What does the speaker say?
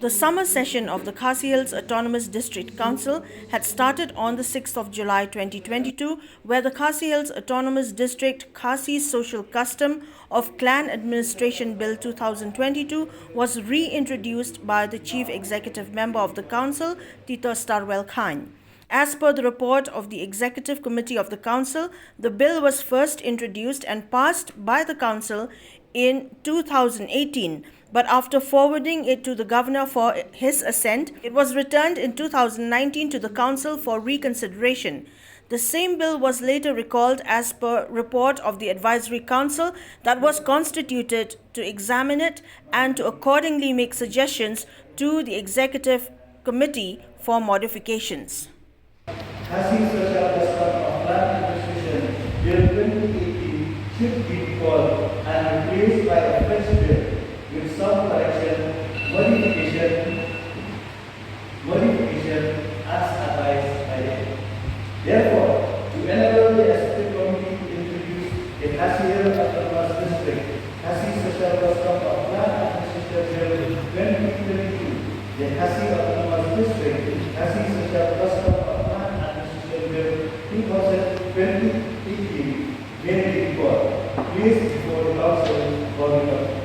The summer session of the Khasi Hills Autonomous District Council had started on the 6th of July 2022, where the Khasi Hills Autonomous District Khasi's Social Custom of Clan Administration Bill 2022 was reintroduced by the Chief Executive Member of the Council, Titosstar Chyne. As per the report of the Executive Committee of the Council, the bill was first introduced and passed by the Council in 2018, but after forwarding it to the Governor for his assent, it was returned in 2019 to the Council for reconsideration. The same bill was later recalled as per report of the Advisory Council that was constituted to examine it and to accordingly make suggestions to the Executive Committee for modifications. Khasi Social Custom of Land Administration Bill 2018 should be recalled and replaced by a fresh bill with some correction, modification as advised by them. Therefore, to enable the Executive Committee to introduce a Khasi Hills Autonomous District, Khasi Social Custom of Land Administration Bill 2022, the Khasi Autonomous District, Khasi Social Custom of Land Administration Bill 2018 may be recalled, placed before the Council for the